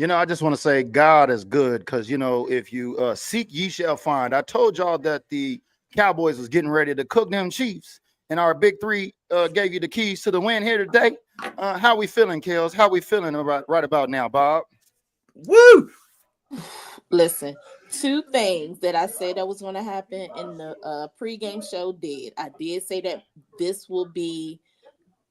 I just want to say God is good because, if you seek, ye shall find. I told y'all that the Cowboys was getting ready to cook them Chiefs, and our big three gave you the keys to the win here today. How we feeling, Kels? How we feeling right about now, Bob? Woo! Listen, two things that I said that was going to happen in the pregame show did. I did say that this will be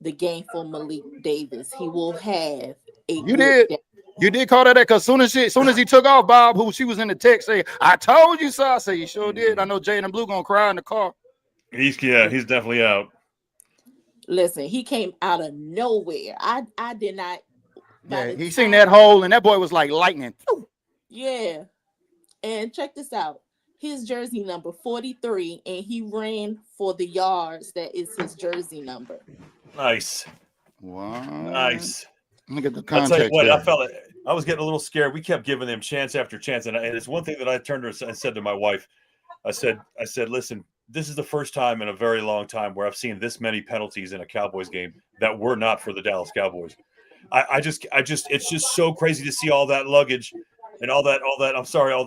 the game for Malik Davis. He will have a You good did. day. You did call that because soon as he took off, Bob, who she was in the text saying, I told you so. I said, you sure did. I know Jay and Blue gonna cry in the car. He's definitely out. Listen, he came out of nowhere. I did not. Yeah, he seen that hole, and that boy was like lightning. Yeah. And check this out. His jersey number 43, and he ran for the yards that is his jersey number. Nice. Wow. Nice. Let me get the I'll context. tell you what, there. I was getting a little scared. We kept giving them chance after chance. And it's one thing that I turned to her and said to my wife, I said, listen, this is the first time in a very long time where I've seen this many penalties in a Cowboys game that were not for the Dallas Cowboys. I just, it's just so crazy to see all that luggage and all that. I'm sorry, all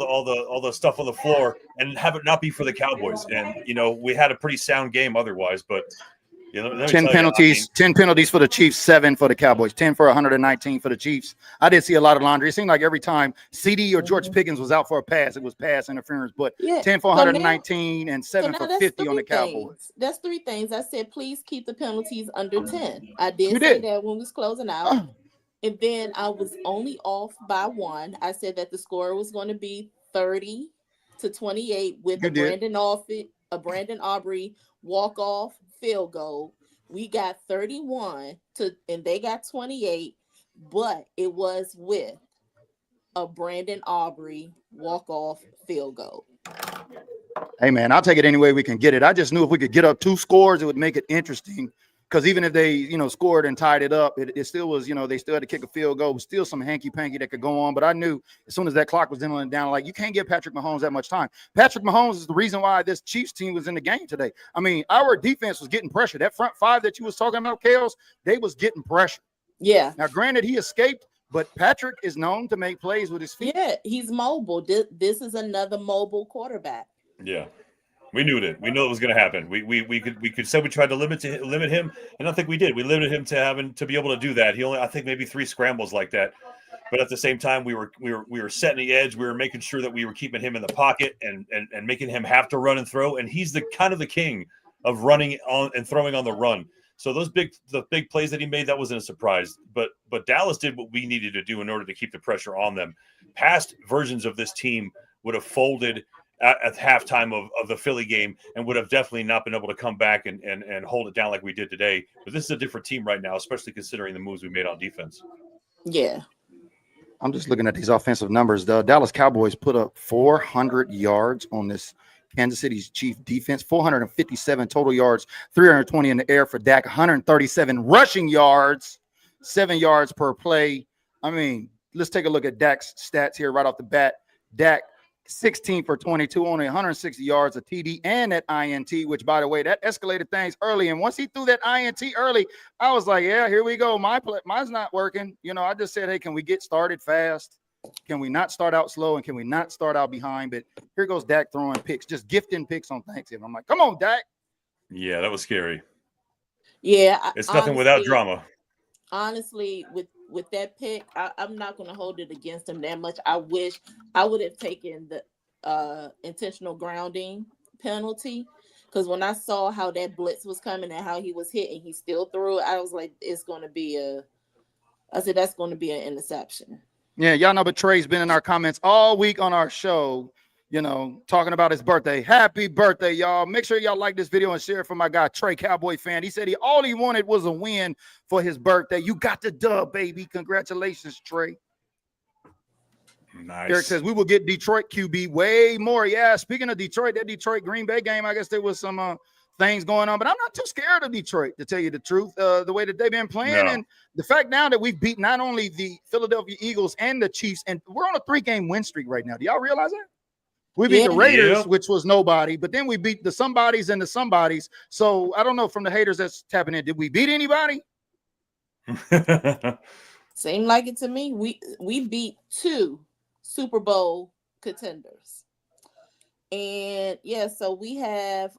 the stuff on the floor and have it not be for the Cowboys. And we had a pretty sound game otherwise, but 10 penalties, 10 penalties for the Chiefs, 7 for the Cowboys, 10 for 119 for the Chiefs. I did see a lot of laundry. It seemed like every time CD or George Pickens was out for a pass, it was pass interference, but 10 for 119 and 7 for 50 on the Cowboys. That's 3 things. I said, please keep the penalties under 10. I did say that when we was closing out. And then I was only off by 1. I said that the score was going to be 30-28 with a Brandon Aubrey walk-off field goal. We got 31 and they got 28, but it was with a Brandon Aubrey walk-off field goal. Hey man, I'll take it any way we can get it. I just knew if we could get up 2 scores, it would make it interesting. Because even if they, scored and tied it up, it still was, they still had to kick a field goal. It was still some hanky-panky that could go on. But I knew as soon as that clock was dwindling down, like, you can't give Patrick Mahomes that much time. Patrick Mahomes is the reason why this Chiefs team was in the game today. I mean, our defense was getting pressure. That front 5 that you was talking about, Kales, they was getting pressure. Yeah. Now, granted, he escaped, but Patrick is known to make plays with his feet. Yeah, he's mobile. This is another mobile quarterback. Yeah. We knew it. We knew it was going to happen. We could say we tried to limit him, and I think we did. We limited him to having to be able to do that. He only, I think, maybe 3 scrambles like that. But at the same time, we were setting the edge. We were making sure that we were keeping him in the pocket and making him have to run and throw. And he's the kind of the king of running on and throwing on the run. So the big plays that he made, that wasn't a surprise. But Dallas did what we needed to do in order to keep the pressure on them. Past versions of this team would have folded at halftime of the Philly game and would have definitely not been able to come back and hold it down like we did today. But this is a different team right now, especially considering the moves we made on defense. Yeah. I'm just looking at these offensive numbers. The Dallas Cowboys put up 400 yards on this Kansas City's Chief defense, 457 total yards, 320 in the air for Dak, 137 rushing yards, 7 yards per play. I mean, let's take a look at Dak's stats here right off the bat. Dak, 16 for 22, only 160 yards, a TD, and that INT, which, by the way, that escalated things early. And once he threw that INT early, I was like, yeah, here we go. Mine's not working. I just said, hey, can we get started fast? Can we not start out slow? And can we not start out behind? But here goes Dak throwing picks, just gifting picks on Thanksgiving. I'm like, come on, Dak. Yeah, that was scary. Yeah. It's nothing without drama. Honestly, with that pick, I'm not going to hold it against him that much. I wish I would have taken the intentional grounding penalty, because when I saw how that blitz was coming and how he was hitting, he still threw it. I was like, that's going to be an interception. Yeah, y'all know, but Trey's been in our comments all week on our show, talking about his birthday. Happy birthday, y'all. Make sure y'all like this video and share it for my guy, Trey, Cowboy fan. He said all he wanted was a win for his birthday. You got the dub, baby. Congratulations, Trey. Nice. Eric says we will get Detroit QB way more. Yeah, speaking of Detroit, that Detroit Green Bay game, I guess there was some things going on, but I'm not too scared of Detroit, to tell you the truth. The way that they've been playing, and the fact now that we've beat not only the Philadelphia Eagles and the Chiefs, and we're on a 3-game win streak right now. Do y'all realize that? We beat the Raiders, which was nobody, but then we beat the somebodies and the somebodies. So I don't know, from the haters that's tapping in, did we beat anybody? Seemed like it to me. We beat 2 Super Bowl contenders. And yeah, so we have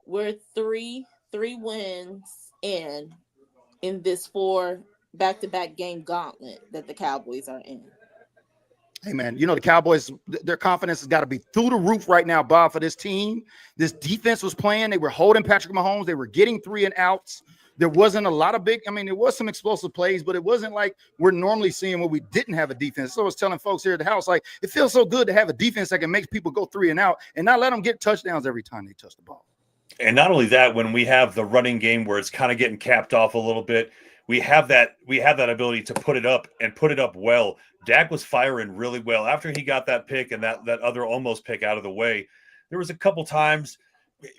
we're three wins in this 4 back-to-back game gauntlet that the Cowboys are in. Hey, man, you know, the Cowboys, their confidence has got to be through the roof right now, Bob, for this team. This defense was playing. They were holding Patrick Mahomes. They were getting 3 and outs. There wasn't a lot of there was some explosive plays, but it wasn't like we're normally seeing when we didn't have a defense. So I was telling folks here at the house, like, it feels so good to have a defense that can make people go 3 and out and not let them get touchdowns every time they touch the ball. And not only that, when we have the running game where it's kind of getting capped off a little bit, we have that ability to put it up and put it up well. Dak was firing really well after he got that pick and that other almost pick out of the way. There was a couple times,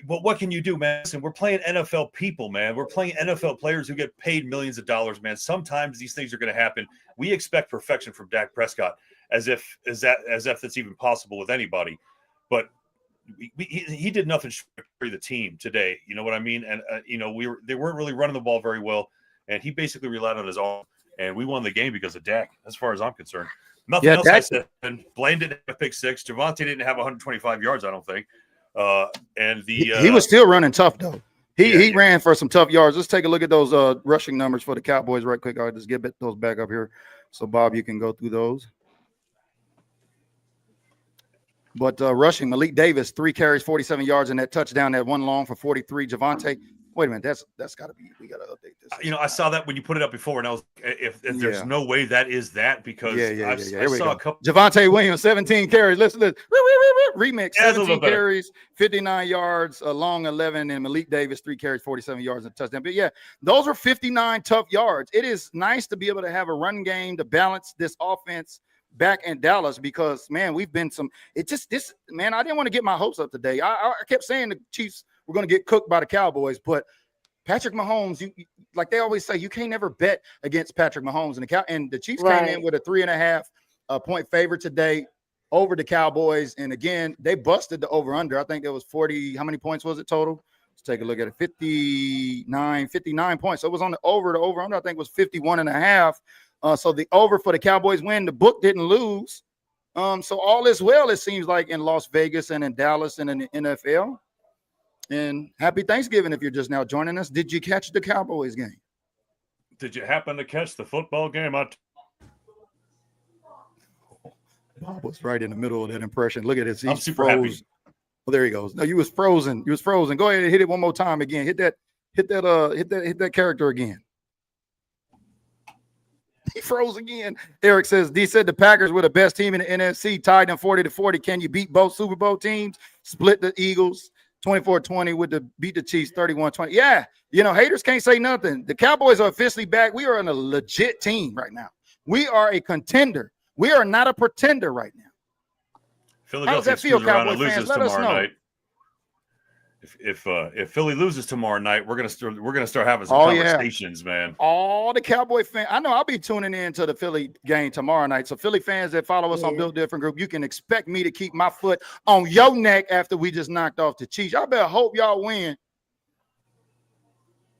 but what can you do, man? Listen, we're playing NFL people, man. We're playing NFL players who get paid millions of dollars, man. Sometimes these things are going to happen. We expect perfection from Dak Prescott, as if that's even possible with anybody. But he did nothing to carry the team today. You know what I mean? And they weren't really running the ball very well, and he basically relied on his arm. And we won the game because of Dak, as far as I'm concerned. Nothing else I said. And Blaine didn't have a pick 6. Javonte didn't have 125 yards, I don't think. He was still running tough, though. He ran for some tough yards. Let's take a look at those rushing numbers for the Cowboys right quick. I'll just get those back up here. So, Bob, you can go through those. But rushing, Malik Davis, 3 carries, 47 yards, and that touchdown, that one long for 43. Javonte, wait a minute, that's got to be. We got to update this. I saw that when you put it up before, and I was, if there's no way that is that, because I saw a couple. Javonte Williams, 17 carries. Listen, remix, 17 carries, 59 yards, a long 11, and Malik Davis, 3 carries, 47 yards, and a touchdown. But yeah, those are 59 tough yards. It is nice to be able to have a run game to balance this offense back in Dallas, because man, we've been I didn't want to get my hopes up today. I kept saying the Chiefs were going to get cooked by the Cowboys, but Patrick Mahomes, you like they always say, you can't never bet against Patrick Mahomes, and the Chiefs came in with a 3.5 point favorite today over the Cowboys, and again they busted the over under. I think there was 40. How many points was it total? Let's take a look at it. 59 points. So it was on the over. The over under I think was 51.5. So the over for the Cowboys win. The book didn't lose. So all is well, it seems like, in Las Vegas and in Dallas and in the NFL. And happy Thanksgiving if you're just now joining us. Did you catch the Cowboys game? Did you happen to catch the football game? Bob was right in the middle of that impression. Look at this. I'm super happy. Oh, there he goes. No, you was frozen. You was frozen. Go ahead and hit it one more time again. Hit that character again. He froze again. Eric says, D said the Packers were the best team in the NFC, tied them 40-40. Can you beat both Super Bowl teams? Split the Eagles 24-20 beat the Chiefs 31-20. Yeah, haters can't say nothing. The Cowboys are officially back. We are in a legit team right now. We are a contender. We are not a pretender right now. Philadelphia, how does that feel, Cowboys fans? Let us know. Night. If Philly loses tomorrow night, we're gonna start having some conversations, man. All the Cowboy fans, I know I'll be tuning in to the Philly game tomorrow night. So Philly fans that follow us on Built Different Group, you can expect me to keep my foot on your neck after we just knocked off the Chiefs. I better hope y'all win,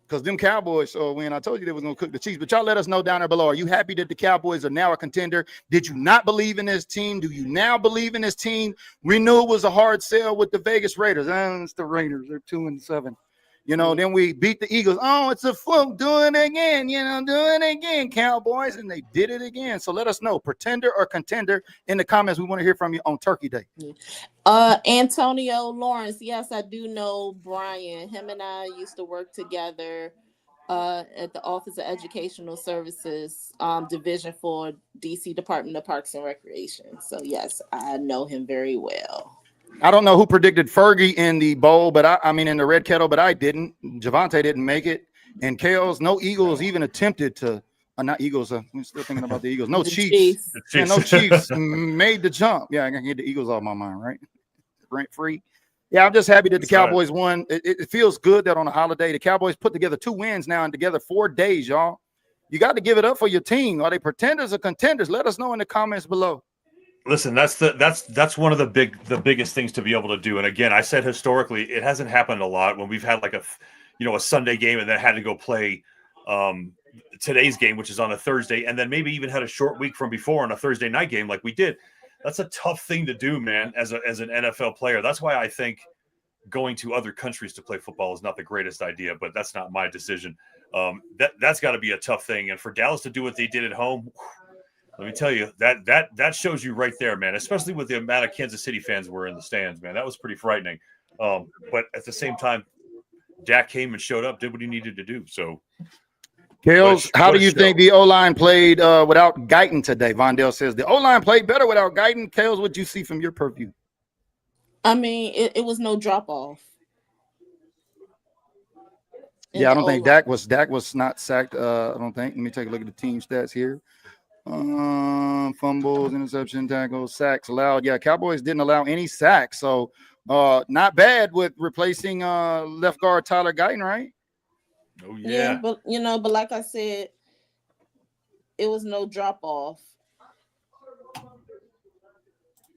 because them Cowboys win. I told you they was gonna cook the Chiefs, but y'all let us know down there below. Are you happy that the Cowboys are now a contender? Did you not believe in this team? Do you now believe in this team? We knew it was a hard sell with the Vegas Raiders. It's the Raiders. They're 2-7. Then we beat the Eagles. Oh, it's a fluke. Doing it again. Doing it again, Cowboys. And they did it again. So let us know, pretender or contender, in the comments. We want to hear from you on Turkey Day. Antonio Lawrence. Yes, I do know Brian. Him and I used to work together at the Office of Educational Services Division for DC Department of Parks and Recreation. So yes, I know him very well. I don't know who predicted Fergie in the bowl, but I mean in the red kettle, but I didn't. Javonte didn't make it, and Kales. No Eagles even attempted to. Not Eagles. I'm still thinking about the Eagles. No Chiefs. Yeah, no Chiefs made the jump. Yeah, I can get the Eagles off my mind, right? Rent free. Yeah, I'm just happy that the Cowboys won. It feels good that on a holiday, the Cowboys put together 2 wins now and together 4 days, y'all. You got to give it up for your team. Are they pretenders or contenders? Let us know in the comments below. Listen, that's one of the biggest things to be able to do. And again, I said historically, it hasn't happened a lot when we've had like a Sunday game and then had to go play, today's game, which is on a Thursday, and then maybe even had a short week from before on a Thursday night game like we did. That's a tough thing to do, man, as an NFL player. That's why I think going to other countries to play football is not the greatest idea, but that's not my decision. That's got to be a tough thing. And for Dallas to do what they did at home, let me tell you, that shows you right there, man, especially with the amount of Kansas City fans were in the stands, man. That was pretty frightening. But at the same time, Dak came and showed up, did what he needed to do. So, Kales, how do you think the O-line played without Guyton today? Vondell says the O-line played better without Guyton. Kales, what you see from your purview? I mean, it was no drop off. Yeah, I don't think Dak was not sacked. I don't think. Let me take a look at the team stats here. Fumbles, interception, tackles, sacks allowed. Yeah, Cowboys didn't allow any sacks, so not bad with replacing left guard Tyler Guyton, right? Oh yeah, but like I said, it was no drop off.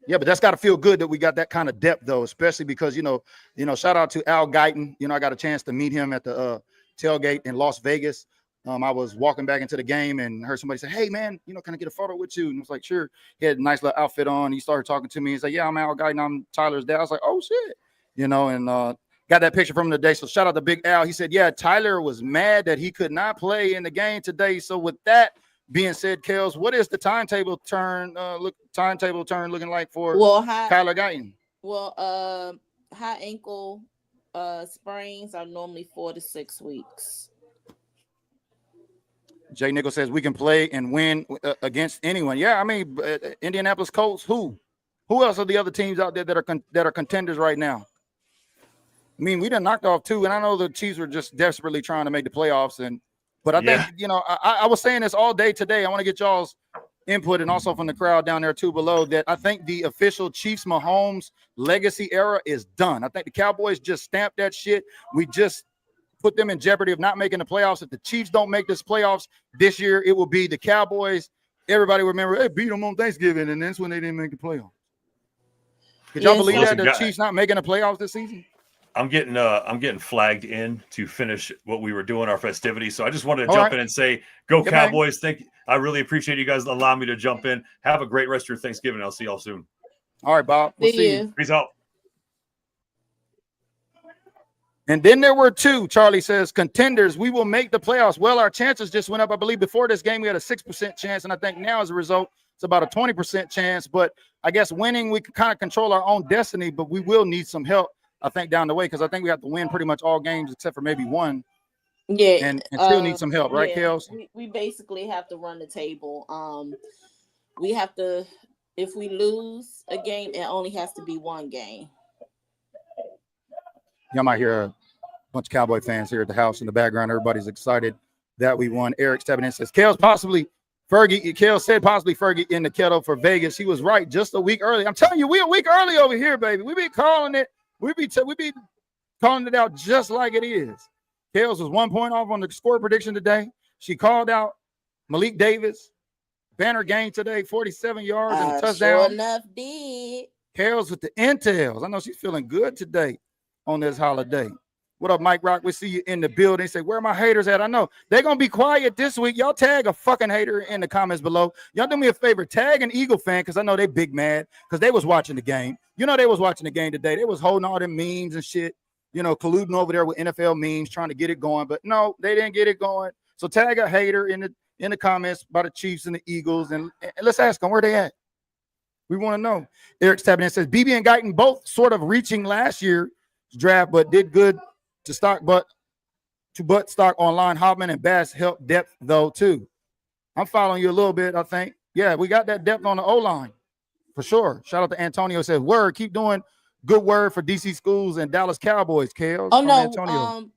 Yeah, but that's got to feel good that we got that kind of depth, though, especially because shout out to Al Guyton. I got a chance to meet him at the tailgate in Las Vegas. I was walking back into the game and heard somebody say, "Hey, man, can I get a photo with you?" And I was like, "Sure." He had a nice little outfit on. He started talking to me. He's like, "Yeah, I'm Al Guyton. I'm Tyler's dad." I was like, "Oh shit," and got that picture from him today. So shout out to Big Al. He said, "Yeah, Tyler was mad that he could not play in the game today." So with that being said, Kels, what is the timetable turn looking like for Tyler Guyton? Well, high ankle sprains are normally 4 to 6 weeks. Jay Nichols says we can play and win against anyone. Yeah, I mean, Indianapolis Colts. Who else are the other teams out there that are contenders right now? I mean, we done knocked off 2, and I know the Chiefs were just desperately trying to make the playoffs. But I think, I was saying this all day today. I want to get y'all's input and also from the crowd down there too below that I think the official Chiefs Mahomes legacy era is done. I think the Cowboys just stamped that shit. We just put them in jeopardy of not making the playoffs. If the Chiefs don't make this playoffs this year, it will be the Cowboys. Everybody remember they beat them on Thanksgiving, and that's when they didn't make the playoffs. Could y'all believe that the Chiefs not making the playoffs this season? I'm getting flagged in to finish what we were doing, our festivities. So I just wanted to jump in and say, go Cowboys. Thank you. I really appreciate you guys allowing me to jump in. Have a great rest of your Thanksgiving. I'll see y'all soon. All right, Bob. We'll see you. Peace out. And then there were 2, Charlie says, contenders. We will make the playoffs. Well, our chances just went up. I believe before this game, we had a 6% chance. And I think now as a result, it's about a 20% chance. But I guess winning, we can kind of control our own destiny, but we will need some help, I think, down the way, because I think we have to win pretty much all games except for maybe one. Yeah. And still need some help, right, Kels? We basically have to run the table. We have to, if we lose a game, it only has to be one game. Y'all might hear a bunch of Cowboy fans here at the house in the background. Everybody's excited that we won. Eric stepping in says, Kels said possibly Fergie in the kettle for Vegas. He was right just a week early. I'm telling you, we a week early over here, baby. We be calling it. We be calling it out just like it is. Kels was 1 point off on the score prediction today. She called out Malik Davis. Banner game today, 47 yards and a touchdown. Sure enough did. Kels with the intels. I know she's feeling good today on this holiday. What up, Mike Rock? We see you in the building. Say, where are my haters at? I know they're going to be quiet this week. Y'all tag a fucking hater in the comments below. Y'all do me a favor. Tag an Eagle fan because I know they big mad because they was watching the game. They was watching the game today. They was holding all them memes and shit, colluding over there with NFL memes, trying to get it going. But no, they didn't get it going. So tag a hater in the comments about the Chiefs and the Eagles. And let's ask them where they at. We want to know. Eric tapping in says, BB and Guyton both sort of reaching last year's draft, but did good to stock, but stock online. Hoffman and Bass help depth though too. I'm following you a little bit. I think, yeah, we got that depth on the O-line for sure. Shout out to Antonio. Says word, keep doing good word for DC schools and Dallas Cowboys. Kales. Oh no, Antonio.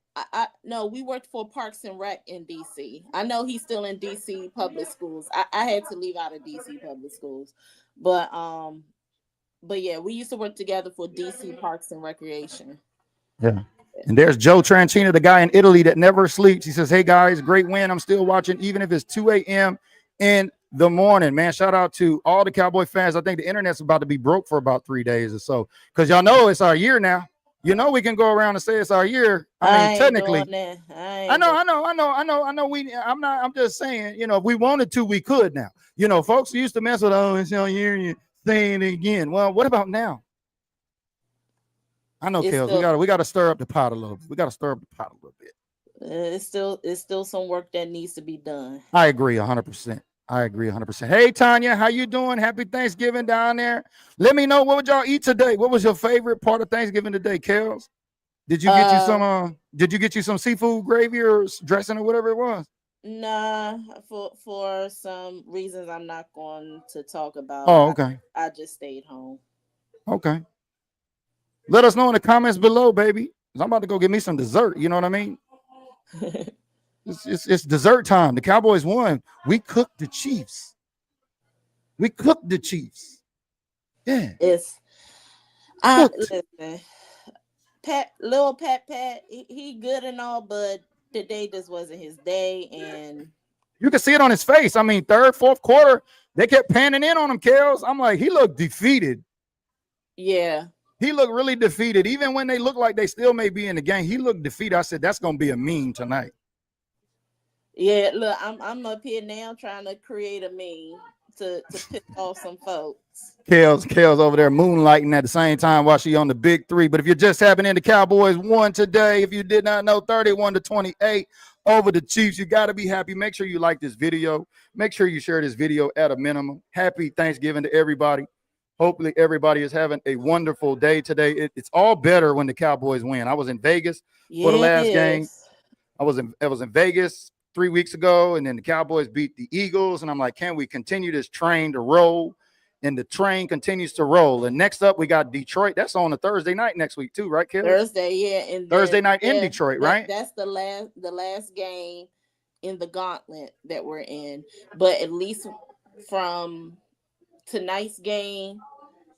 No, we worked for Parks and Rec in DC. I know he's still in DC public schools. I had to leave out of DC public schools, but yeah, we used to work together for DC Parks and Recreation. Yeah. And there's Joe Tranchina, the guy in Italy that never sleeps. He says, hey, guys, great win. I'm still watching, even if it's 2 a.m. in the morning, man. Shout out to all the Cowboy fans. I think the internet's about to be broke for about 3 days or so because y'all know it's our year now. You know, we can go around and say it's our year. I mean, technically, I know. I'm just saying, you know, if we wanted to, we could now. You know, folks used to mess with, oh, it's your year, and you're saying it again. Well, what about now? I know, Kels, we gotta stir up the pot a little bit. We gotta stir up the pot a little bit. It's still some work that needs to be done. I agree 100%. I agree 100%. Hey, Tanya, how you doing? Happy Thanksgiving down there. Let me know, what would y'all eat today? What was your favorite part of Thanksgiving today, Kels? Did you get you some? Did you get you some seafood gravy or dressing or whatever it was? Nah, for some reasons I'm not going to talk about. Oh, okay. I just stayed home. Okay. Let us know in the comments below, baby. I'm about to go get me some dessert. You know what I mean? It's dessert time. The Cowboys won. We cooked the Chiefs. Yeah. Listen, little Pat, he good and all, but today just wasn't his day, and you can see it on his face. I mean, third, fourth quarter, they kept panning in on him, Kels. I'm like, he looked defeated. Yeah. He looked really defeated. Even when they look like they still may be in the game, he looked defeated. I said, that's gonna be a meme tonight. Yeah, look, I'm up here now trying to create a meme to piss off some folks. Kels over there moonlighting at the same time while she on the big three. But if you're just happening in, the Cowboys won today. If you did not know, 31-28 over the Chiefs. You got to be happy. Make sure you like this video. Make sure you share this video at a minimum. Happy Thanksgiving to everybody. Hopefully everybody is having a wonderful day today. It's all better when the Cowboys win. I was in Vegas for the last game. I was in Vegas 3 weeks ago, and then the Cowboys beat the Eagles, and I'm like, can we continue this train to roll? And the train continues to roll. And next up, we got Detroit. That's on a Thursday night next week too, right, Kelly? Thursday, yeah. And Thursday night in Detroit, right? That's the last game in the gauntlet that we're in. But at least from tonight's game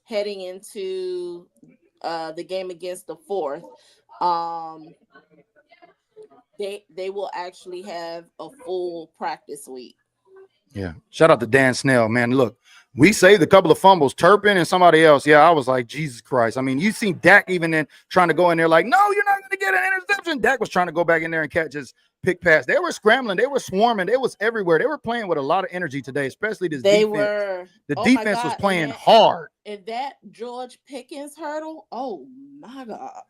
heading into the game against the fourth, they will actually have a full practice week. Yeah. Shout out to Dan Snell, man. Look, we saved a couple of fumbles, Turpin and somebody else. Yeah, I was like, Jesus Christ. I mean, you seen Dak even then trying to go in there like, no, you're not going to get an interception. Dak was trying to go back in there and catch his pick pass. They were scrambling. They were swarming. They was everywhere. They were playing with a lot of energy today, especially this defense. The defense was playing hard. And that George Pickens hurdle, oh, my God.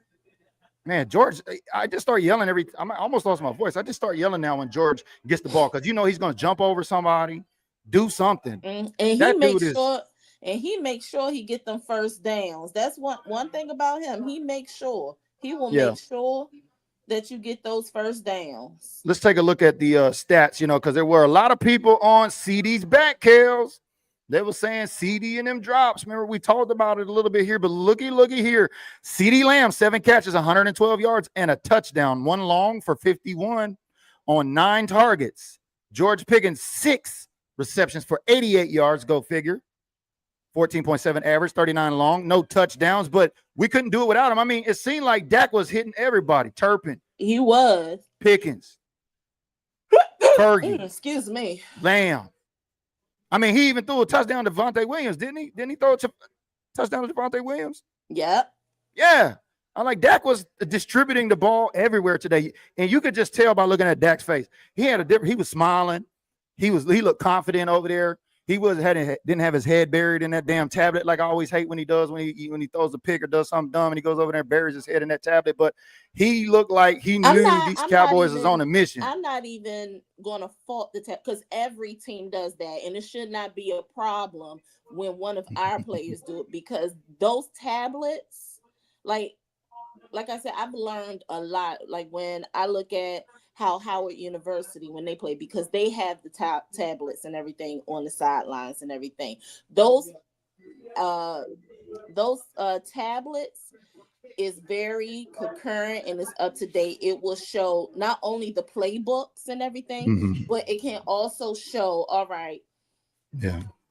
Man, George, I just start yelling I almost lost my voice. I just start yelling now when George gets the ball because you know he's going to jump over somebody, do something. And he makes sure he get them first downs. That's one thing about him. He makes sure. He will make sure that you get those first downs. Let's take a look at the stats, you know, because there were a lot of people on CD's back, Kels. They were saying CD and them drops. Remember, we talked about it a little bit here, but looky here. CD Lamb, 7 catches, 112 yards, and a touchdown. 1 long for 51 on 9 targets. George Pickens, 6 receptions for 88 yards. Go figure. 14.7 average, 39 long. No touchdowns, but we couldn't do it without him. I mean, it seemed like Dak was hitting everybody. Turpin. He was. Pickens. Fergie. Excuse me. Lamb. I mean, he even threw a touchdown to Devontae Williams, didn't he? Didn't he throw a touchdown to Devontae Williams? Yep. Yeah. I like Dak was distributing the ball everywhere today. And you could just tell by looking at Dak's face. He was smiling. He looked confident over there. He didn't have his head buried in that damn tablet like I always hate when he does when he throws a pick or does something dumb and he goes over there and buries his head in that tablet. But he looked like he knew these Cowboys was on a mission. I'm not even going to fault the tablet because every team does that, and it should not be a problem when one of our players do it because those tablets, like I said, I've learned a lot. Like when I look at how Howard University, when they play, because they have the tablets and everything on the sidelines and everything. Those tablets is very concurrent and it's up to date. It will show not only the playbooks and everything, but it can also show, all right,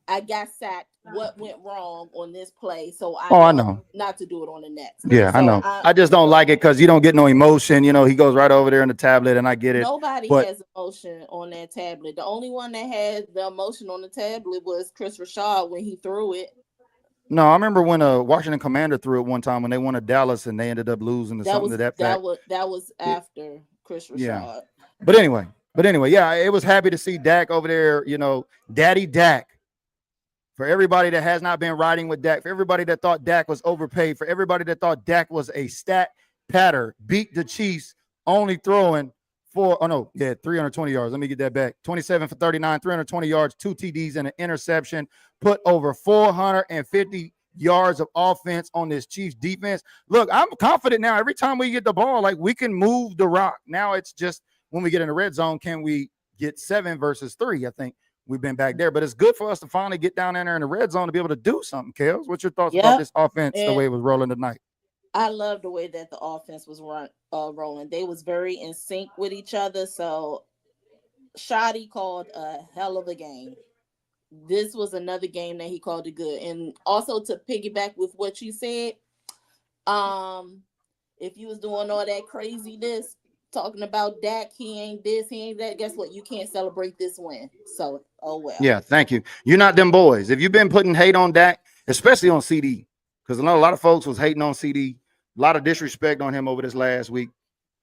I got sacked. What went wrong on this play? So I know not to do it on the next. Yeah, so I know. I just don't like it because you don't get no emotion. You know, he goes right over there in the tablet, and I get it. Nobody has emotion on that tablet. The only one that had the emotion on the tablet was Chris Rashad when he threw it. No, I remember when Washington Commander threw it one time when they won at Dallas and they ended up losing to something to that fact. That was after Chris Yeah. Rashad. But anyway, yeah, it was happy to see Dak over there, Daddy Dak. For everybody that has not been riding with Dak, for everybody that thought Dak was overpaid, for everybody that thought Dak was a stat patter, beat the Chiefs only throwing 320 yards. Let me get that back. 27 for 39, 320 yards, 2 TDs and an interception, put over 450 yards of offense on this Chiefs defense. Look, I'm confident now. Every time we get the ball, like we can move the rock. Now it's just when we get in the red zone, can we get 7 versus 3? I think we've been back there, but it's good for us to finally get down there in the red zone to be able to do something. Kels, what's your thoughts about this offense, the way it was rolling tonight? I love the way that the offense was rolling. They was very in sync with each other. So Shoddy called a hell of a game. This was another game that he called it good. And also to piggyback with what you said, if you was doing all that craziness, talking about Dak, he ain't this, he ain't that, guess what? You can't celebrate this win. So, oh well. Yeah, thank you. You're not them boys. If you've been putting hate on Dak, especially on CD, because I know a lot of folks was hating on CD, a lot of disrespect on him over this last week,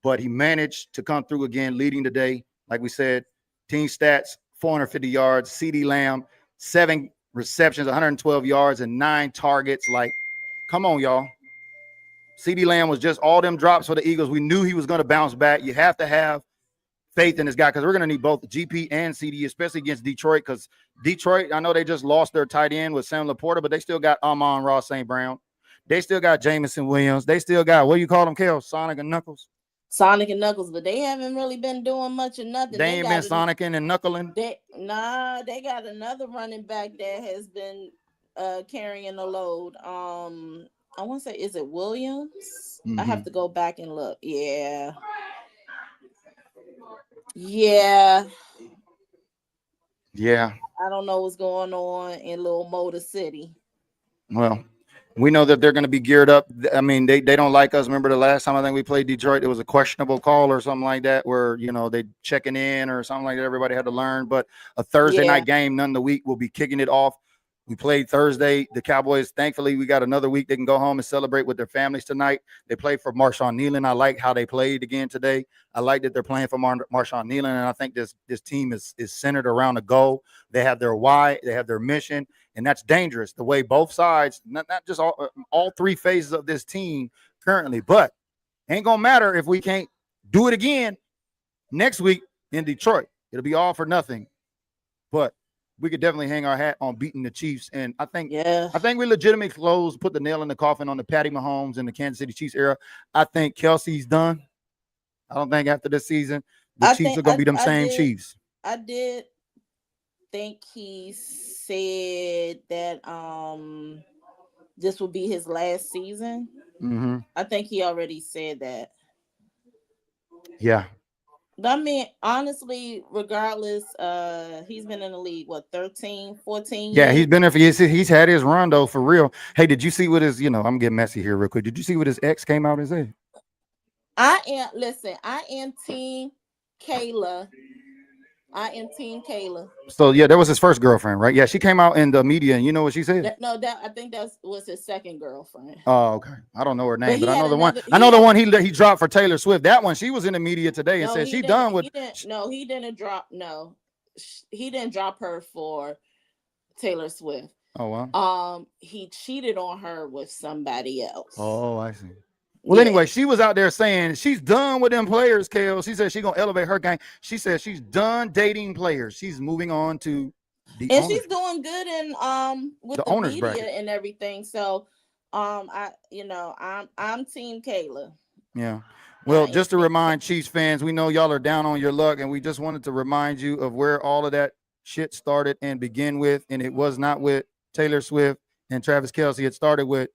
but he managed to come through again, leading the day. Like we said, team stats, 450 yards, CD Lamb, 7 receptions, 112 yards, and 9 targets. Like, come on, y'all. CD Lamb was just all them drops for the Eagles. We knew he was going to bounce back. You have to have faith in this guy because we're going to need both GP and CD, especially against Detroit, because Detroit, I know they just lost their tight end with Sam Laporta, but they still got Amon-Ra St. Brown. They still got Jamison Williams. They still got, what do you call them, Kel? Sonic and Knuckles? Sonic and Knuckles, but they haven't really been doing much of nothing. They ain't been sonicking and knuckling? They got another running back that has been carrying the load. I want to say, is it Williams? I have to go back and look. Yeah. I don't know what's going on in Little Motor City. Well, we know that they're going to be geared up. I mean, they don't like us. Remember the last time I think we played Detroit, it was a questionable call or something like that where, they checking in or something like that. Everybody had to learn. But a Thursday night game, none of the week, we'll be kicking it off. We played Thursday. The Cowboys, thankfully, we got another week. They can go home and celebrate with their families tonight. They played for Marshawn Nealon. I like how they played again today. I like that they're playing for Marshawn Nealon, and I think this team is centered around a goal. They have their why. They have their mission, and that's dangerous, the way both sides, not just all 3 phases of this team currently, but ain't going to matter if we can't do it again next week in Detroit. It'll be all for nothing, but we could definitely hang our hat on beating the Chiefs. And I think we legitimately put the nail in the coffin on the Patty Mahomes and the Kansas City Chiefs era. I think Kelsey's done. I don't think after this season, the Chiefs are going to be them same Chiefs. I did think he said that this will be his last season. I think he already said that. Yeah. I mean, honestly, regardless, he's been in the league, 13, 14 years? Yeah, he's been there for years. He's had his run, though, for real. Hey, did you see what his, I'm getting messy here real quick. Did you see what his ex came out and said? I am Team Kayla. So, yeah, that was his first girlfriend, right? Yeah, she came out in the media, and you know what she said? I think that was his second girlfriend. Oh, okay. I don't know her name, but I know the one. I know the one he dropped for Taylor Swift. That one, she was in the media today and said she done with. He didn't drop. No, he didn't drop her for Taylor Swift. Oh wow. He cheated on her with somebody else. Oh, I see. Well, anyway, she was out there saying she's done with them players, Kale. She said she's going to elevate her game. She said she's done dating players. She's moving on to the owners. She's doing good in with the owners media bracket and everything. So I'm Team Kayla. Yeah. Well, just to remind Chiefs fans, we know y'all are down on your luck, and we just wanted to remind you of where all of that shit started and begin with. And it was not with Taylor Swift and Travis Kelce. It started with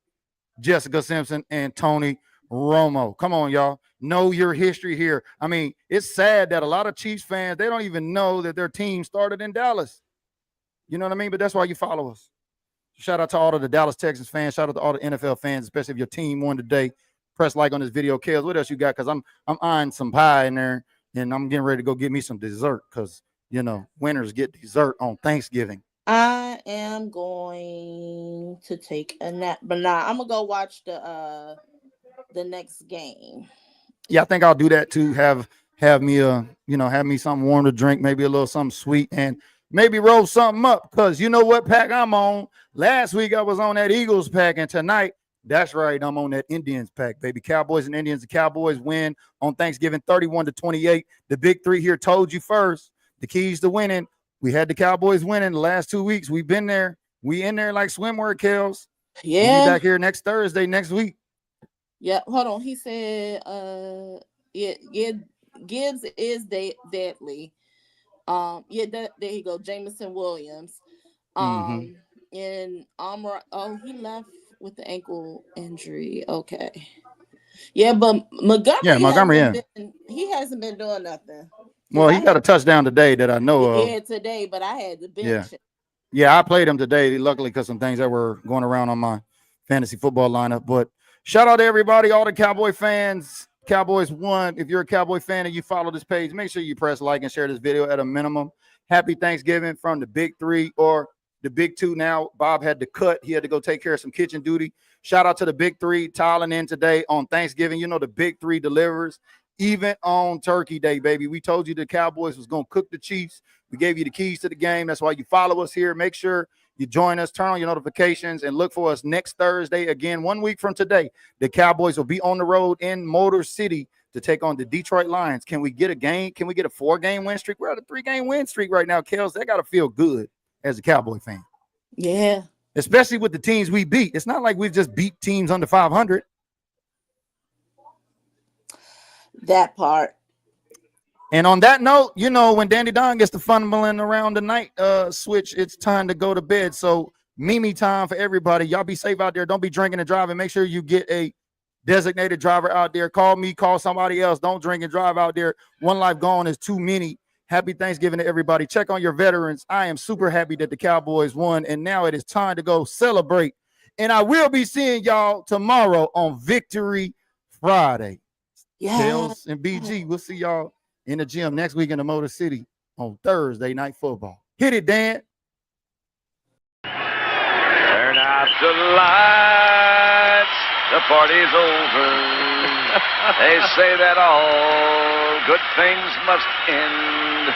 Jessica Simpson and Tony Romo. Come on, y'all. Know your history here. I mean, it's sad that a lot of Chiefs fans, they don't even know that their team started in Dallas. You know what I mean? But that's why you follow us. Shout out to all of the Dallas Texans fans. Shout out to all the NFL fans, especially if your team won today. Press like on this video. Kels, what else you got? Because I'm eyeing some pie in there, and I'm getting ready to go get me some dessert because, winners get dessert on Thanksgiving. I am going to take a nap, but nah, I'm gonna go watch the next game. Yeah, I think I'll do that too. Have me have me something warm to drink, maybe a little something sweet, and maybe roll something up. Cause you know what pack I'm on. Last week I was on that Eagles pack, and tonight, that's right, I'm on that Indians pack, baby. Cowboys and Indians. The Cowboys win on Thanksgiving 31-28. The big three here told you first. The keys to winning. We had the Cowboys winning the last 2 weeks. We've been there. We in there like swimwear, Kels. Yeah. We'll be back here next Thursday, next week. Yeah, hold on. He said, Gibbs is deadly. There you go, Jameson Williams. And Amra, he left with the ankle injury. Okay. Yeah, but Montgomery, he hasn't been doing nothing. Well, he got a touchdown today that I know of. Yeah, today, but I had to bench him. Yeah, I played him today, luckily, because some things that were going around on my fantasy football lineup. But shout out to everybody, all the Cowboy fans. Cowboys won. If you're a Cowboy fan and you follow this page, make sure you press like and share this video at a minimum. Happy Thanksgiving from the Big Three, or the Big Two now. Bob had to cut. He had to go take care of some kitchen duty. Shout out to the Big Three tiling in today on Thanksgiving. You know the Big Three delivers even on Turkey Day, baby. We told you the Cowboys was going to cook the Chiefs. We gave you the keys to the game. That's why you follow us here. Make sure you join us, turn on your notifications, and look for us next Thursday. Again, 1 week from today, the Cowboys will be on the road in Motor City to take on the Detroit Lions. Can we get a game? Can we get a 4-game win streak? We're at a 3-game win streak right now, Kels. That got to feel good as a Cowboy fan. Yeah. Especially with the teams we beat. It's not like we've just beat teams under 500. That part. And on that note, you know, when Danny Don gets the fumbling around the night switch, it's time to go to bed. So Mimi time for everybody. Y'all be safe out there. Don't be drinking and driving. Make sure you get a designated driver out there. Call me, call somebody else. Don't drink and drive out there. One life gone is too many. Happy Thanksgiving to everybody. Check on your veterans. I am super happy that the Cowboys won, and now it is time to go celebrate. And I will be seeing y'all tomorrow on Victory Friday. Yeah. Kels and BG, we'll see y'all in the gym next week in the Motor City on Thursday Night Football. Hit it, Dan. Turn out the lights. The party's over. They say that all good things must end.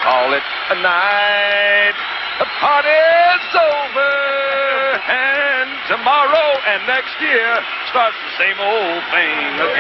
Call it a night. The party's over. And tomorrow and next year starts the same old thing again.